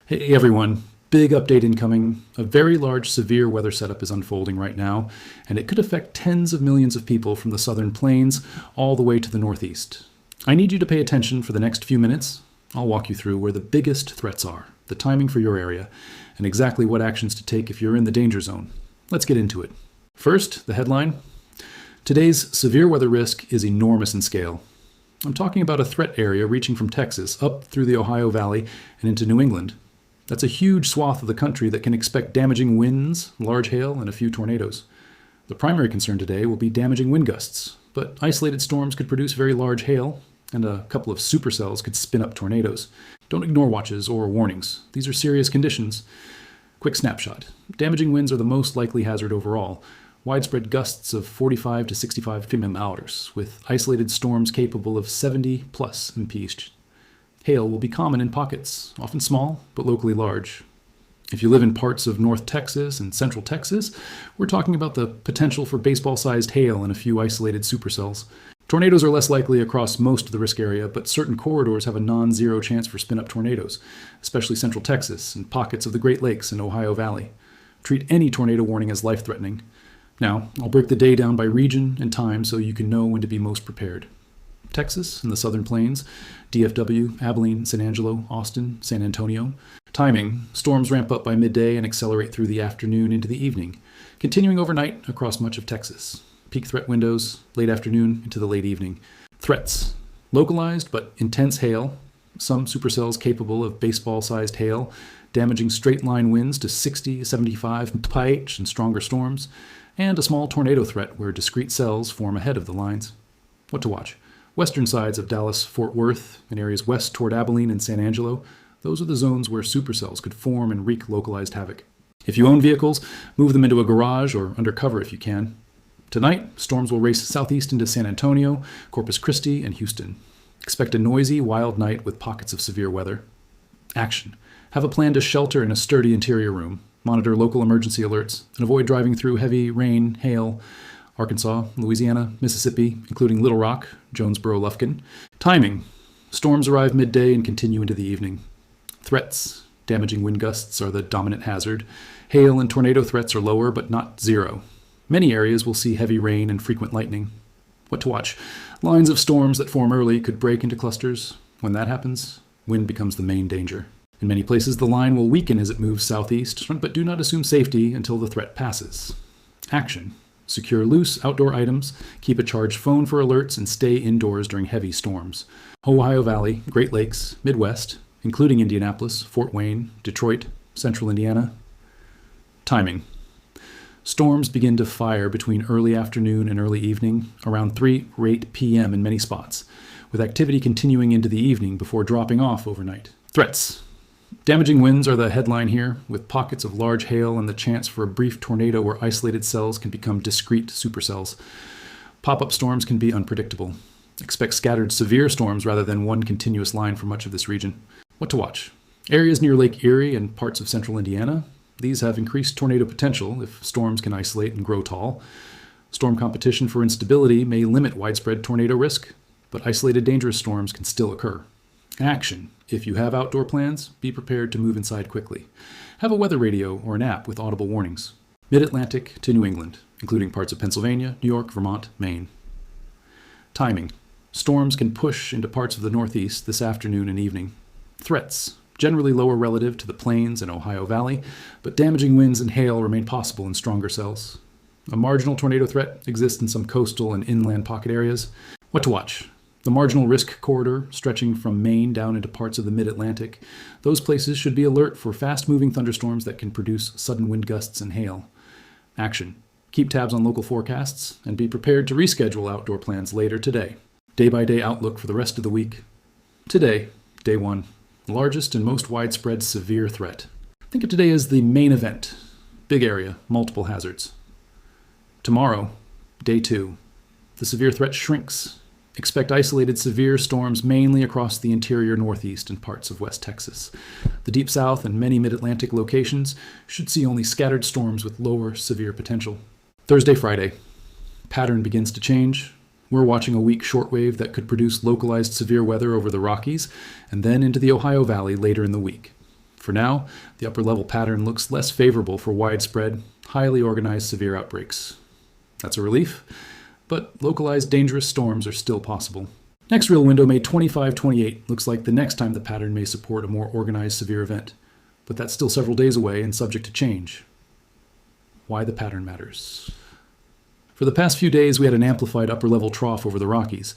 Hey everyone, big update incoming. A very large severe weather setup is unfolding right now, and it could affect tens of millions of people from the southern plains all the way to the northeast. I need you to pay attention for the next few minutes. I'll walk you through where the biggest threats are, the timing for your area, and exactly what actions to take if you're in the danger zone. Let's get into it. First, the headline. Today's severe weather risk is enormous in scale. I'm talking about a threat area reaching from Texas up through the Ohio Valley and into New England. That's a huge swath of the country that can expect damaging winds, large hail, and a few tornadoes. The primary concern today will be damaging wind gusts, but isolated storms could produce very large hail, and a couple of supercells could spin up tornadoes. Don't ignore watches or warnings. These are serious conditions. Quick snapshot. Damaging winds are the most likely hazard overall. Widespread gusts of 45 to 65 km/h, with isolated storms capable of 70 plus mph. Hail will be common in pockets, often small, but locally large. If you live in parts of North Texas and Central Texas, we're talking about the potential for baseball-sized hail and a few isolated supercells. Tornadoes are less likely across most of the risk area, but certain corridors have a non-zero chance for spin-up tornadoes, especially Central Texas and pockets of the Great Lakes and Ohio Valley. Treat any tornado warning as life-threatening. Now, I'll break the day down by region and time so you can know when to be most prepared. Texas and the Southern Plains, DFW, Abilene, San Angelo, Austin, San Antonio. Timing. Storms ramp up by midday and accelerate through the afternoon into the evening, continuing overnight across much of Texas. Peak threat windows, late afternoon into the late evening. Threats. Localized but intense hail, some supercells capable of baseball-sized hail, damaging straight-line winds to 60, 75 mph and stronger storms, and a small tornado threat where discrete cells form ahead of the lines. What to watch? Western sides of Dallas-Fort Worth and areas west toward Abilene and San Angelo, those are the zones where supercells could form and wreak localized havoc. If you own vehicles, move them into a garage or under cover if you can. Tonight, storms will race southeast into San Antonio, Corpus Christi, and Houston. Expect a noisy, wild night with pockets of severe weather. Action. Have a plan to shelter in a sturdy interior room, monitor local emergency alerts, and avoid driving through heavy rain, hail, Arkansas, Louisiana, Mississippi, including Little Rock, Jonesboro, Lufkin. Timing. Storms arrive midday and continue into the evening. Threats. Damaging wind gusts are the dominant hazard. Hail and tornado threats are lower, but not zero. Many areas will see heavy rain and frequent lightning. What to watch? Lines of storms that form early could break into clusters. When that happens, wind becomes the main danger. In many places, the line will weaken as it moves southeast, but do not assume safety until the threat passes. Action. Secure loose outdoor items, keep a charged phone for alerts, and stay indoors during heavy storms. Ohio Valley, Great Lakes, Midwest, including Indianapolis, Fort Wayne, Detroit, Central Indiana. Timing. Storms begin to fire between early afternoon and early evening, around 3 or 8 p.m. in many spots, with activity continuing into the evening before dropping off overnight. Threats. Damaging winds are the headline here, with pockets of large hail and the chance for a brief tornado where isolated cells can become discrete supercells. Pop-up storms can be unpredictable. Expect scattered severe storms rather than one continuous line for much of this region. What to watch? Areas near Lake Erie and parts of central Indiana. These have increased tornado potential if storms can isolate and grow tall. Storm competition for instability may limit widespread tornado risk, but isolated dangerous storms can still occur. Action. If you have outdoor plans, be prepared to move inside quickly. Have a weather radio or an app with audible warnings. Mid-Atlantic to New England, including parts of Pennsylvania, New York, Vermont, Maine. Timing. Storms can push into parts of the Northeast this afternoon and evening. Threats. Generally lower relative to the plains and Ohio Valley, but damaging winds and hail remain possible in stronger cells. A marginal tornado threat exists in some coastal and inland pocket areas. What to watch? The marginal risk corridor, stretching from Maine down into parts of the mid-Atlantic. Those places should be alert for fast-moving thunderstorms that can produce sudden wind gusts and hail. Action. Keep tabs on local forecasts and be prepared to reschedule outdoor plans later today. Day-by-day outlook for the rest of the week. Today, Day 1. Largest and most widespread severe threat. Think of today as the main event. Big area, multiple hazards. Tomorrow, Day 2. The severe threat shrinks. Expect isolated severe storms mainly across the interior Northeast and parts of West Texas. The Deep South and many Mid-Atlantic locations should see only scattered storms with lower severe potential. Thursday, Friday. Pattern begins to change. We're watching a weak shortwave that could produce localized severe weather over the Rockies and then into the Ohio Valley later in the week. For now, the upper level pattern looks less favorable for widespread, highly organized severe outbreaks. That's a relief, but localized dangerous storms are still possible. Next real window, May 25-28, looks like the next time the pattern may support a more organized severe event, but that's still several days away and subject to change. Why the pattern matters. For the past few days, we had an amplified upper-level trough over the Rockies.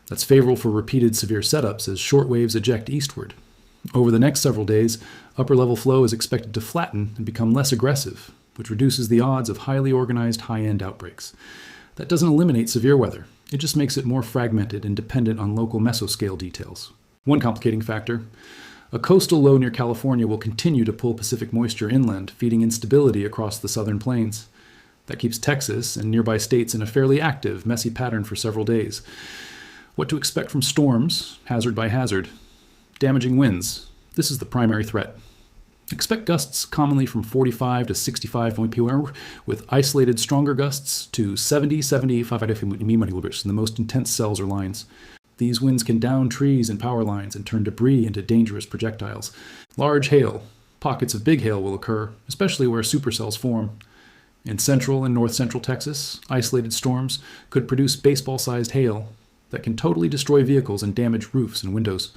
That's favorable for repeated severe setups as short waves eject eastward. Over the next several days, upper-level flow is expected to flatten and become less aggressive, which reduces the odds of highly organized high-end outbreaks. That doesn't eliminate severe weather. It just makes it more fragmented and dependent on local mesoscale details. One complicating factor: a coastal low near California will continue to pull Pacific moisture inland, feeding instability across the southern plains. That keeps Texas and nearby states in a fairly active, messy pattern for several days. What to expect from storms, hazard by hazard. Damaging winds. This is the primary threat. Expect gusts commonly from 45 to 65 km/h, with isolated stronger gusts to 70-75 km/h in the most intense cells or lines. These winds can down trees and power lines and turn debris into dangerous projectiles. Large hail. Pockets of big hail will occur, especially where supercells form. In central and north-central Texas, isolated storms could produce baseball-sized hail that can totally destroy vehicles and damage roofs and windows.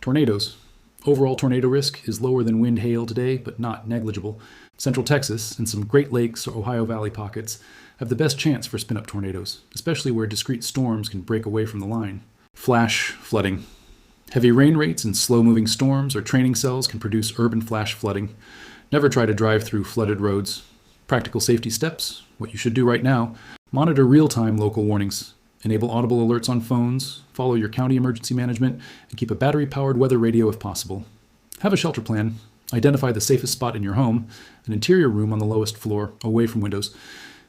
Tornadoes. Overall tornado risk is lower than wind hail today, but not negligible. Central Texas and some Great Lakes or Ohio Valley pockets have the best chance for spin-up tornadoes, especially where discrete storms can break away from the line. Flash flooding. Heavy rain rates and slow-moving storms or training cells can produce urban flash flooding. Never try to drive through flooded roads. Practical safety steps, what you should do right now: monitor real-time local warnings. Enable audible alerts on phones, follow your county emergency management, and keep a battery-powered weather radio if possible. Have a shelter plan. Identify the safest spot in your home, an interior room on the lowest floor, away from windows.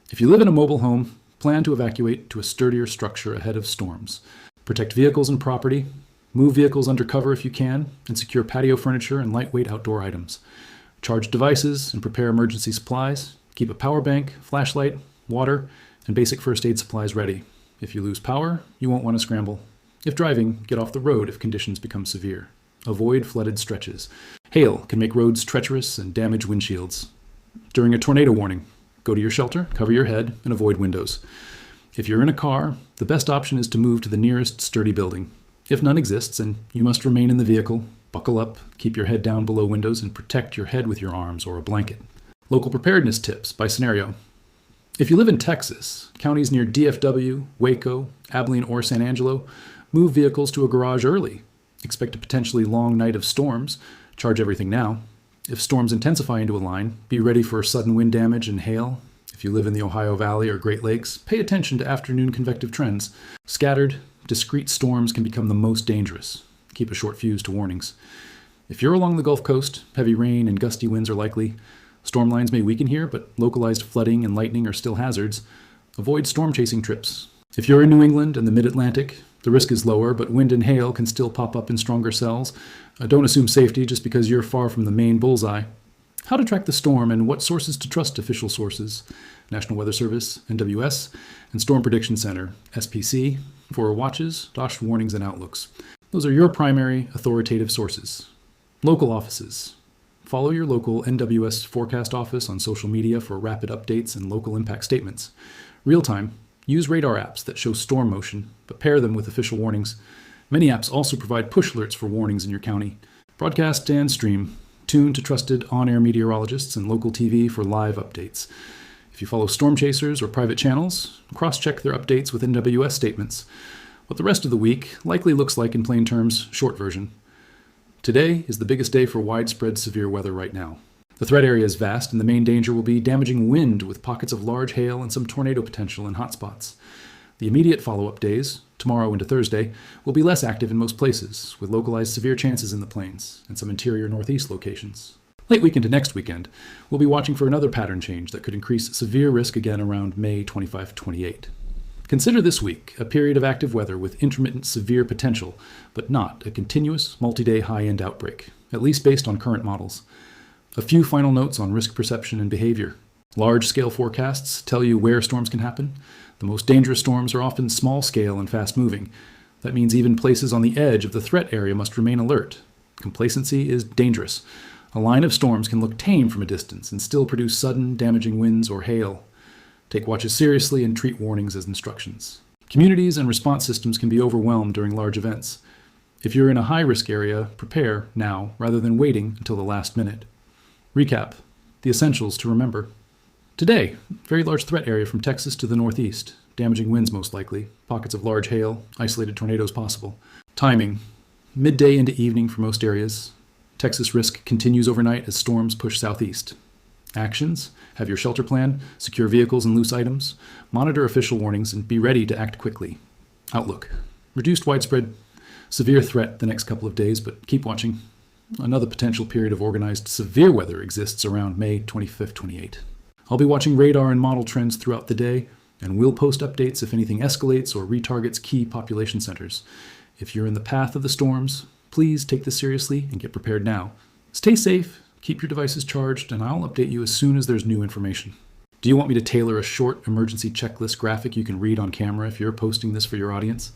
If you live in a mobile home, plan to evacuate to a sturdier structure ahead of storms. Protect vehicles and property. Move vehicles under cover if you can, and secure patio furniture and lightweight outdoor items. Charge devices and prepare emergency supplies. Keep a power bank, flashlight, water, and basic first aid supplies ready. If you lose power, you won't want to scramble. If driving, get off the road if conditions become severe. Avoid flooded stretches. Hail can make roads treacherous and damage windshields. During a tornado warning, go to your shelter, cover your head, and avoid windows. If you're in a car, the best option is to move to the nearest sturdy building. If none exists and you must remain in the vehicle, buckle up, keep your head down below windows, and protect your head with your arms or a blanket. Local preparedness tips by scenario. If you live in Texas, counties near DFW, Waco, Abilene, or San Angelo, move vehicles to a garage early. Expect a potentially long night of storms. Charge everything now. If storms intensify into a line, be ready for sudden wind damage and hail. If you live in the Ohio Valley or Great Lakes, pay attention to afternoon convective trends. Scattered, discrete storms can become the most dangerous. Keep a short fuse to warnings. If you're along the Gulf Coast, heavy rain and gusty winds are likely. Storm lines may weaken here, but localized flooding and lightning are still hazards. Avoid storm chasing trips. If you're in New England and the Mid-Atlantic, the risk is lower, but wind and hail can still pop up in stronger cells. Don't assume safety just because you're far from the main bullseye. How to track the storm and what sources to trust: official sources: National Weather Service, NWS, and Storm Prediction Center, SPC, for watches, DOSH warnings, and outlooks. Those are your primary authoritative sources. Local offices. Follow your local NWS forecast office on social media for rapid updates and local impact statements. Real-time, use radar apps that show storm motion, but pair them with official warnings. Many apps also provide push alerts for warnings in your county. Broadcast and stream. Tune to trusted on-air meteorologists and local TV for live updates. If you follow storm chasers or private channels, cross-check their updates with NWS statements. What the rest of the week likely looks like in plain terms: short version. Today is the biggest day for widespread severe weather right now. The threat area is vast, and the main danger will be damaging wind with pockets of large hail and some tornado potential in hotspots. The immediate follow-up days, tomorrow into Thursday, will be less active in most places, with localized severe chances in the plains and some interior northeast locations. Late weekend to next weekend, we'll be watching for another pattern change that could increase severe risk again around May 25-28. Consider this week a period of active weather with intermittent severe potential, but not a continuous multi-day high-end outbreak, at least based on current models. A few final notes on risk perception and behavior. Large-scale forecasts tell you where storms can happen. The most dangerous storms are often small-scale and fast-moving. That means even places on the edge of the threat area must remain alert. Complacency is dangerous. A line of storms can look tame from a distance and still produce sudden, damaging winds or hail. Take watches seriously and treat warnings as instructions. Communities and response systems can be overwhelmed during large events. If you're in a high-risk area, prepare now rather than waiting until the last minute. Recap: the essentials to remember. Today, very large threat area from Texas to the northeast. Damaging winds most likely. Pockets of large hail. Isolated tornadoes possible. Timing: midday into evening for most areas. Texas risk continues overnight as storms push southeast. Actions: have your shelter plan, secure vehicles and loose items, monitor official warnings, and be ready to act quickly. Outlook: reduced widespread severe threat the next couple of days, but keep watching. Another potential period of organized severe weather exists around May 25th, 28. I'll be watching radar and model trends throughout the day, and we'll post updates if anything escalates or retargets key population centers. If you're in the path of the storms, please take this seriously and get prepared now. Stay safe, keep your devices charged, and I'll update you as soon as there's new information. Do you want me to tailor a short emergency checklist graphic you can read on camera if you're posting this for your audience?